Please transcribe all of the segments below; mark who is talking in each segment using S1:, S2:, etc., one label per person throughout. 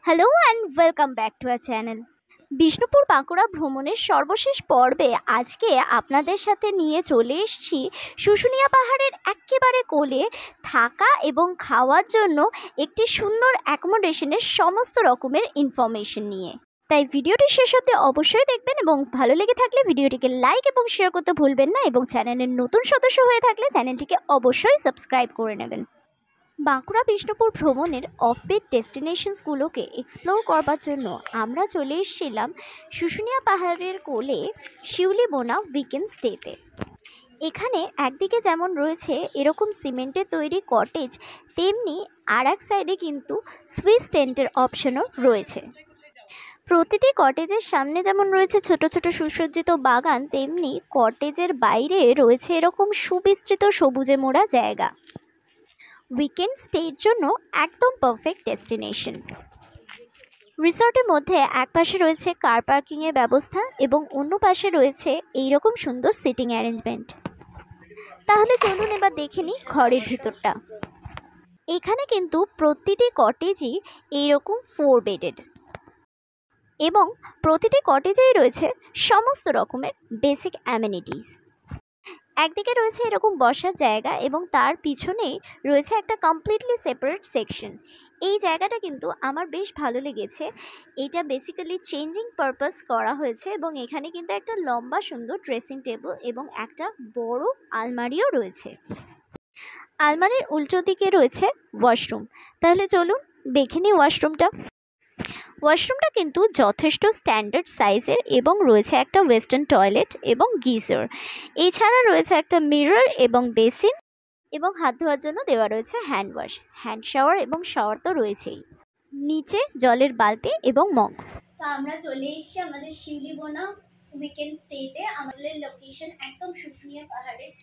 S1: Hello and welcome back to our channel. Bishnupur Bankura ভ্রমণের সর্বশেষ পর্বে আজকে আপনাদের সাথে নিয়ে চলে এসেছি শুশুনিয়া পাহাড়ের একেবারে কোলে থাকা এবং খাওয়ার জন্য একটি সুন্দর অ্যাকোমোডেশনের সমস্ত রকমের ইনফরমেশন নিয়ে। তাই ভিডিওটি শেষ অবধি অবশ্যই দেখবেন এবং ভালো লেগে থাকলে ভিডিওটিকে লাইক এবং শেয়ার করতে ভুলবেন না, এবং চ্যানেলের নতুন সদস্য হয়ে থাকলে চ্যানেলটিকে অবশ্যই সাবস্ক্রাইব করে নেবেন। বাঁকুড়া বিষ্ণুপুর ভ্রমণের অফবিট ডেস্টিনেশনসগুলোকে এক্সপ্লোর করবার জন্য আমরা চলে এসেছিলাম শুশুনিয়া পাহাড়ের কোলে শিউলিবোনা উইকেন্ড স্টেতে। এখানে একদিকে যেমন রয়েছে এরকম সিমেন্টের তৈরি কটেজ, তেমনি আর এক সাইডে কিন্তু সুইস টেন্টের অপশনও রয়েছে। প্রতিটি কটেজের সামনে যেমন রয়েছে ছোট ছোট সুসজ্জিত বাগান, তেমনি কটেজের বাইরে রয়েছে এরকম সুবিস্তৃত সবুজে মোড়া জায়গা। উইকেন্ড স্টের জন্য একদম পারফেক্ট ডেস্টিনেশন। রিসর্টের মধ্যে এক পাশে রয়েছে কার পার্কিংয়ের ব্যবস্থা এবং অন্য পাশে রয়েছে এইরকম সুন্দর সিটিং অ্যারেঞ্জমেন্ট। তাহলে চলুন এবার দেখে নিই ঘরের ভিতরটা। এখানে কিন্তু প্রতিটি কটেজই এইরকম 4 বেডেড এবং প্রতিটি কটেজেই রয়েছে সমস্ত রকমের বেসিক অ্যামেনিটিস। একদিকে রয়েছে এরকম বসার জায়গা এবং তার পিছনেই রয়েছে একটা কমপ্লিটলি সেপারেট সেকশন। এই জায়গাটা কিন্তু আমার বেশ ভালো লেগেছে। এটা বেসিক্যালি চেঞ্জিং পারপাস করা হয়েছে এবং এখানে কিন্তু একটা লম্বা সুন্দর ড্রেসিং টেবিল এবং একটা বড় আলমারিও রয়েছে। আলমারির উল্টো দিকে রয়েছে ওয়াশরুম। তাহলে চলুন দেখে নিই ওয়াশরুমটা। ওয়াশরুমটা কিন্তু যথেষ্ট স্ট্যান্ডার্ড সাইজের এবং রয়েছে একটা ওয়েস্টার্ন টয়লেট এবং গিজার। এছাড়া রয়েছে একটা মিরর এবং বেসিন, এবং হাত ধোয়ার জন্য দেওয়া রয়েছে হ্যান্ড ওয়াশ, হ্যান্ড শাওয়ার এবং শাওয়ার তো রয়েছেই। নিচে জলের বালতি এবং মগ। তো আমরা চলে এসেছি আমাদের শিউলিবোনা উইকেন্ড স্টেতে। আমাদের লোকেশন একদম শুশুনিয়া পাহাড়ের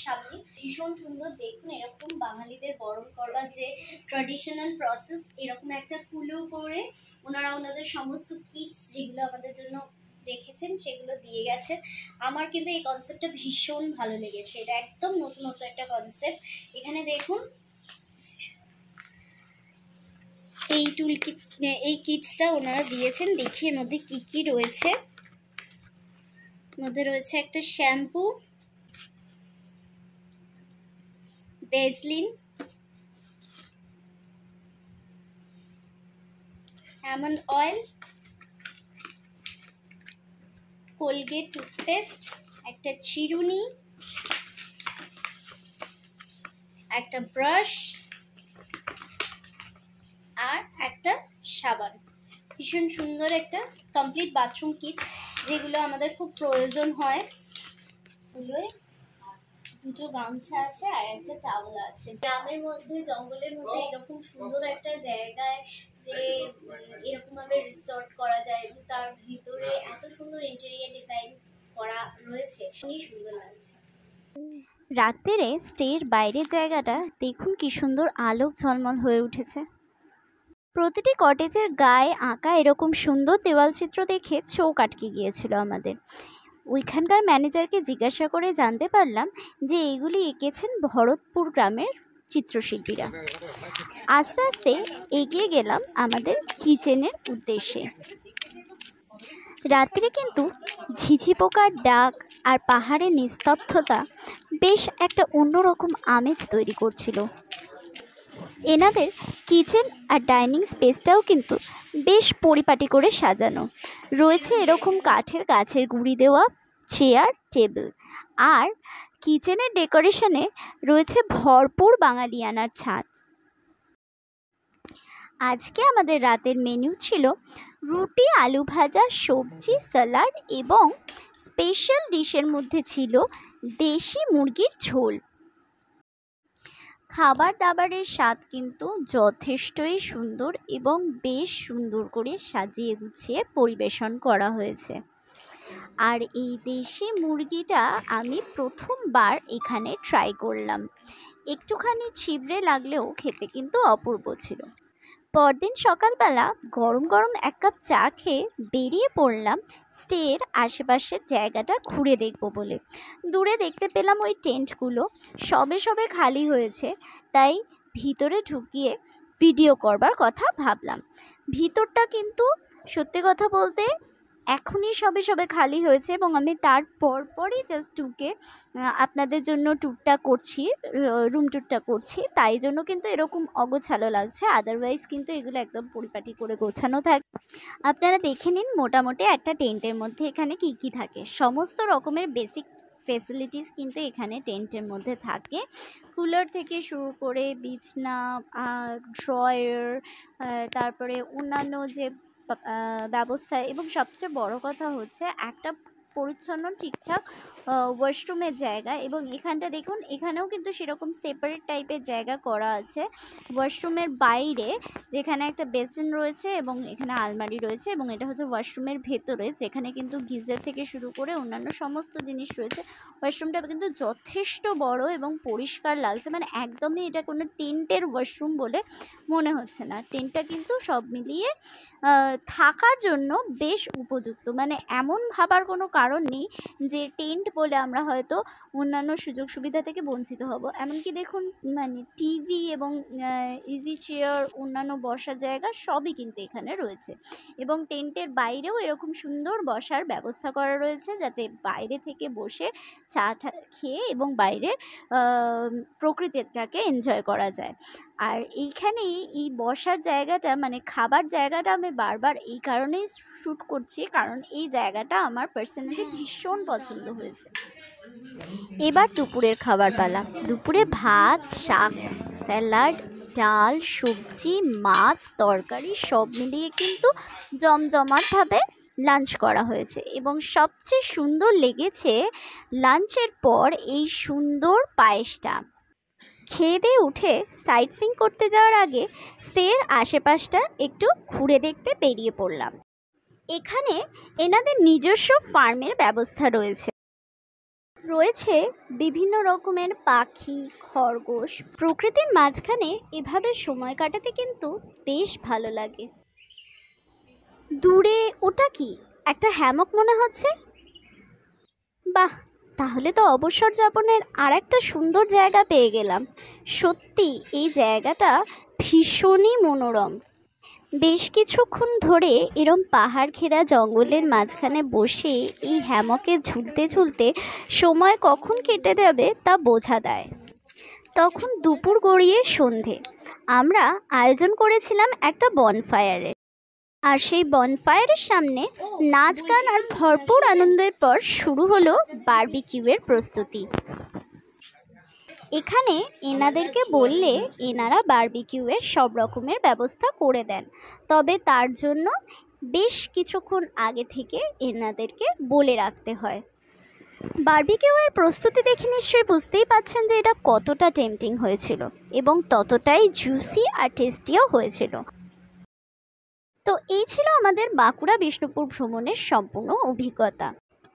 S1: সামনে। ভীষণ সুন্দর, দেখুন এরকম বাঙালিদের বরণ করবার যে ট্র্যাডিশনাল প্রসেস, এরকম একটা কুলো করে ওনারা ওনাদের সমস্ত কিটস যেগুলো আমাদের জন্য রেখেছেন সেগুলো দিয়ে গেছে। আমার কিন্তু এই কনসেপ্টটা ভীষণ ভালো লেগেছে। এটা একদম নতুনত্ব একটা কনসেপ্ট। এখানে দেখুন এই টুল কিট, এই কিটসটা ওনারা দিয়েছেন। দেখি এর মধ্যে কি কি রয়েছে। মধ্যে রয়েছে একটা shampoo, Vaseline, almond oil, Colgate toothpaste, একটা চিরুনি, একটা ব্রাশ আর একটা সাবান। ভীষণ সুন্দর একটা কমপ্লিট বাথরুম কিট, যেগুলো আমাদের খুব প্রয়োজন হয়। এগুলোয় দুটো গামছা আছে আর একটা টাওয়াল আছে। গ্রামের মধ্যে জঙ্গলের মধ্যে এরকম সুন্দর একটা জায়গায় যে এরকমভাবে রিসর্ট করা যায় এবং তার ভিতরে এত সুন্দর ইন্টেরিয়ার ডিজাইন করা রয়েছে, খুবই সুন্দর লাগছে। রাত্রে স্টের বাইরের জায়গাটা দেখুন কি সুন্দর আলোক ঝলমল হয়ে উঠেছে। প্রতিটি কটেজের গায়ে আঁকা এরকম সুন্দর দেওয়াল চিত্র দেখে চোখ আটকে গিয়েছিল আমাদের। ওইখানকার ম্যানেজারকে জিজ্ঞাসা করে জানতে পারলাম যে এগুলি এঁকেছেন ভরতপুর গ্রামের চিত্রশিল্পীরা। আস্তে আস্তে এগিয়ে গেলাম আমাদের কিচেনের উদ্দেশ্যে। রাত্রে কিন্তু ঝিঝি পোকার ডাক আর পাহাড়ের নিস্তব্ধতা বেশ একটা অন্যরকম আমেজ তৈরি করছিল। এনাদের কিচেন আর ডাইনিং স্পেসটাও কিন্তু বেশ পরিপাটি করে সাজানো রয়েছে। এরকম কাঠের গাছের গুঁড়ি দেওয়া চেয়ার টেবিল, আর কিচেনের ডেকোরেশনে রয়েছে ভরপুর বাঙালিয়ানার ছাঁচ। আজকে আমাদের রাতের মেনু ছিল রুটি, আলু ভাজা, সবজি, স্যালাড এবং স্পেশাল ডিশের মধ্যে ছিল দেশি মুরগির ঝোল। খাবার দাবারের স্বাদ কিন্তু যথেষ্টই সুন্দর এবং বেশ সুন্দর করে সাজিয়ে গুছিয়ে পরিবেশন করা হয়েছে। আর এই দেশি মুরগিটা আমি প্রথমবার এখানে ট্রাই করলাম। একটুখানি ছিবড়ে লাগলেও খেতে কিন্তু অপূর্ব ছিল। পরদিন সকালবেলা গরম গরম এক কাপ চা খেয়ে বেরিয়ে পড়লাম স্টের আশেপাশের জায়গাটা ঘুরে দেখব বলে। দূরে দেখতে পেলাম ওই টেন্টগুলো সবে সবে খালি হয়েছে, তাই ভিতরে ঢুকিয়ে ভিডিও করবার কথা ভাবলাম। ভিতরটা কিন্তু সত্যি কথা বলতে এখনই সবে খালি হয়েছে, এবং আমি তার পরই জাস্ট ঢুকে আপনাদের জন্য ট্যুরটা করছি, রুম ট্যুরটা করছি, তাই জন্য কিন্তু এরকম অগোছালো লাগছে। আদারওয়াইজ কিন্তু এগুলো একদম পরিপাটি করে গোছানো থাকে। আপনারা দেখে নিন মোটামুটি একটা টেন্টের মধ্যে এখানে কি কি থাকে। সমস্ত রকমের বেসিক ফেসিলিটিস কিন্তু এখানে টেন্টের মধ্যে থাকে। কুলার থেকে শুরু করে বিছনা, ড্রয়ার, তারপরে অন্যান্য যে ব্যবস্থা, এবং সবচেয়ে বড় কথা হচ্ছে একটা পরিচ্ছন্ন ঠিকঠাক ওয়াশরুমের জায়গা। এবং এখানটা দেখুন, এখানেও কিন্তু সেরকম সেপারেট টাইপের জায়গা করা আছে ওয়াশরুমের বাইরে, যেখানে একটা বেসিন রয়েছে এবং এখানে আলমারি রয়েছে, এবং এটা হচ্ছে ওয়াশরুমের ভেতরে, যেখানে কিন্তু গিজার থেকে শুরু করে অন্যান্য সমস্ত জিনিস রয়েছে। ওয়াশরুমটা কিন্তু যথেষ্ট বড় এবং পরিষ্কার লাগছে, মানে একদমই এটা কোনো টেন্টের ওয়াশরুম বলে মনে হচ্ছে না। টেন্টটা কিন্তু সব মিলিয়ে থাকার জন্য বেশ উপযুক্ত, মানে এমন ভাবার কোনো কারণ নেই যে টেন্ট বলে আমরা হয়তো অন্যান্য সুযোগ সুবিধা থেকে বঞ্চিত হব। এমনকি দেখুন, মানে টিভি এবং ইজি চেয়ার, অন্যান্য বসার জায়গা সবই কিন্তু এখানে রয়েছে। এবং টেন্টের বাইরেও এরকম সুন্দর বসার ব্যবস্থা করা রয়েছে, যাতে বাইরে থেকে বসে চা খেয়ে এবং বাইরের প্রকৃতিটাকে এনজয় করা যায়। আর এইখানে এই বসার জায়গাটা, মানে খাবার জায়গাটা আমি বারবার এই কারণেই শ্যুট করছি, কারণ এই জায়গাটা আমার পার্সোনালি ভীষণ পছন্দ হয়েছে। এবার দুপুরের খাবার পালা। দুপুরে ভাত, শাক, স্যালাড, ডাল, সবজি, মাছ, তরকারি সব মিলিয়ে কিন্তু জমজমাটভাবে লাঞ্চ করা হয়েছে। এবং সবচেয়ে সুন্দর লেগেছে লাঞ্চের পর এই সুন্দর পায়েসটা। খেয়ে দিয়ে উঠে সাইট সিং করতে যাওয়ার আগে স্টের আশেপাশটা একটু ঘুরে দেখতে বেরিয়ে পড়লাম। এখানে এনাদের নিজস্ব ফার্মের ব্যবস্থা রয়েছে বিভিন্ন রকমের পাখি, খরগোশ। প্রকৃতির মাঝখানে এভাবে সময় কাটাতে কিন্তু বেশ ভালো লাগে। দূরে ওটা কি, একটা হ্যামক মনে হচ্ছে? বাহ, তাহলে তো অবসর যাপনের আর একটা সুন্দর জায়গা পেয়ে গেলাম। সত্যি এই জায়গাটা ভীষণই মনোরম। বেশ কিছুক্ষণ ধরে এরম পাহাড় ঘেরা জঙ্গলের মাঝখানে বসে এই হ্যামকে ঝুলতে ঝুলতে সময় কখন কেটে যাবে তা বোঝা দেয়। তখন দুপুর গড়িয়ে সন্ধে। আমরা আয়োজন করেছিলাম একটা বনফায়ারের, আর সেই বনফায়ারের সামনে নাচ গান আর ভরপুর আনন্দের পর শুরু হলো বারবিকিউয়ের প্রস্তুতি। এখানে এনাদেরকে বললে এনারা বারবিকিউয়ের সব রকমের ব্যবস্থা করে দেন, তবে তার জন্য বেশ কিছুক্ষণ আগে থেকে এনাদেরকে বলে রাখতে হয়। বারবিকিউয়ের প্রস্তুতি দেখে নিশ্চয়ই বুঝতেই পাচ্ছেন যে এটা কতটা টেম্পটিং হয়েছিল, এবং ততটাই জুসি আর টেস্টিও হয়েছিল। তো এই ছিল আমাদের বাঁকুড়া বিষ্ণুপুর ভ্রমণের সম্পূর্ণ অভিজ্ঞতা।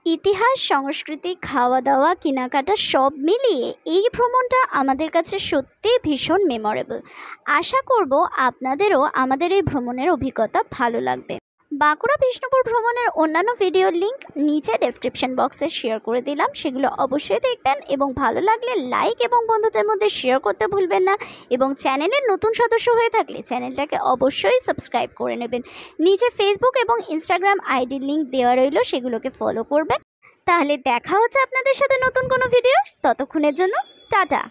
S1: ইতিহাস, সংস্কৃতি, খাওয়া দাওয়া, কেনাকাটা সব মিলিয়ে এই ভ্রমণটা আমাদের কাছে সত্যিই ভীষণ মেমোরেবল। আশা করব আপনাদেরও আমাদের এই ভ্রমণের অভিজ্ঞতা ভালো লাগবে। বাঁকুড়া বিষ্ণুপুর ভ্রমণের অন্যান্য ভিডিওর লিঙ্ক নিচে ডেসক্রিপশন বক্সে শেয়ার করে দিলাম, সেগুলো অবশ্যই দেখবেন, এবং ভালো লাগলে লাইক এবং বন্ধুদের মধ্যে শেয়ার করতে ভুলবেন না। এবং চ্যানেলের নতুন সদস্য হয়ে থাকলে চ্যানেলটাকে অবশ্যই সাবস্ক্রাইব করে নেবেন। নিচে ফেসবুক এবং ইনস্টাগ্রাম আইডির লিঙ্ক দেওয়া রইল, সেগুলোকে ফলো করবেন। তাহলে দেখা হচ্ছে আপনাদের সাথে নতুন কোনো ভিডিও। ততক্ষণের জন্য টাটা।